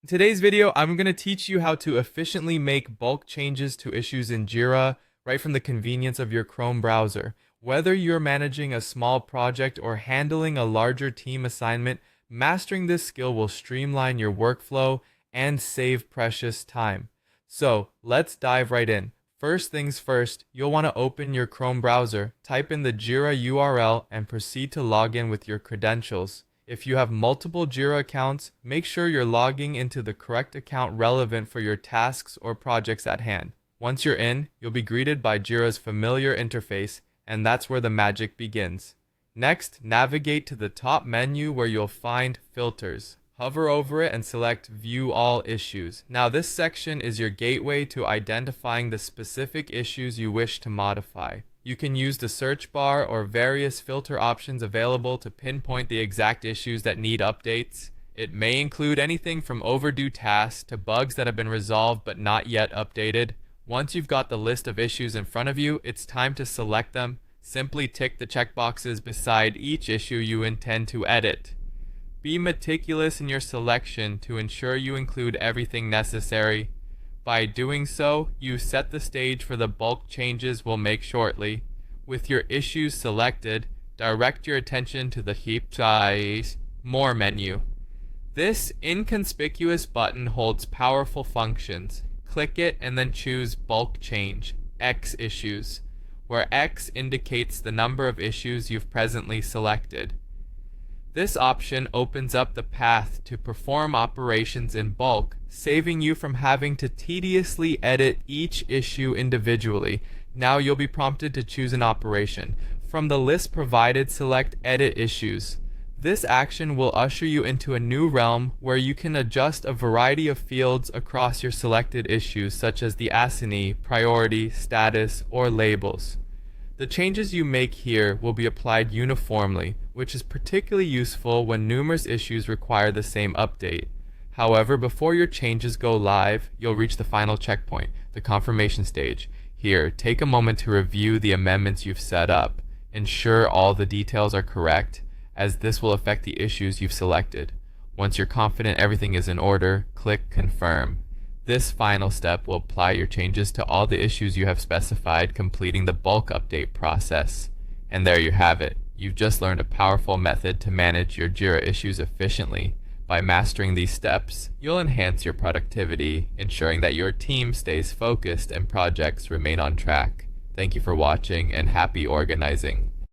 In today's video, I'm going to teach you how to efficiently make bulk changes to issues in Jira right from the convenience of your Chrome browser. Whether you're managing a small project or handling a larger team assignment, mastering this skill will streamline your workflow and save precious time. So let's dive right in. First things first, you'll want to open your Chrome browser, type in the Jira URL, and proceed to log in with your credentials. If you have multiple Jira accounts, make sure you're logging into the correct account relevant for your tasks or projects at hand. Once you're in, you'll be greeted by Jira's familiar interface, and that's where the magic begins. Next, navigate to the top menu where you'll find Filters. Hover over it and select View All Issues. Now this section is your gateway to identifying the specific issues you wish to modify. You can use the search bar or various filter options available to pinpoint the exact issues that need updates. It may include anything from overdue tasks to bugs that have been resolved but not yet updated. Once you've got the list of issues in front of you, it's time to select them. Simply tick the checkboxes beside each issue you intend to edit. Be meticulous in your selection to ensure you include everything necessary. By doing so, you set the stage for the bulk changes we'll make shortly. With your issues selected, direct your attention to the Heap Size More menu. This inconspicuous button holds powerful functions. Click it and then choose Bulk Change, X Issues, where X indicates the number of issues you've presently selected. This option opens up the path to perform operations in bulk, saving you from having to tediously edit each issue individually. Now you'll be prompted to choose an operation. From the list provided, select Edit Issues. This action will usher you into a new realm where you can adjust a variety of fields across your selected issues, such as the assignee, priority, status, or labels. The changes you make here will be applied uniformly, which is particularly useful when numerous issues require the same update. However, before your changes go live, you'll reach the final checkpoint, the confirmation stage. Here, take a moment to review the amendments you've set up. Ensure all the details are correct, as this will affect the issues you've selected. Once you're confident everything is in order, click Confirm. This final step will apply your changes to all the issues you have specified, completing the bulk update process. And there you have it. You've just learned a powerful method to manage your Jira issues efficiently. By mastering these steps, you'll enhance your productivity, ensuring that your team stays focused and projects remain on track. Thank you for watching and happy organizing.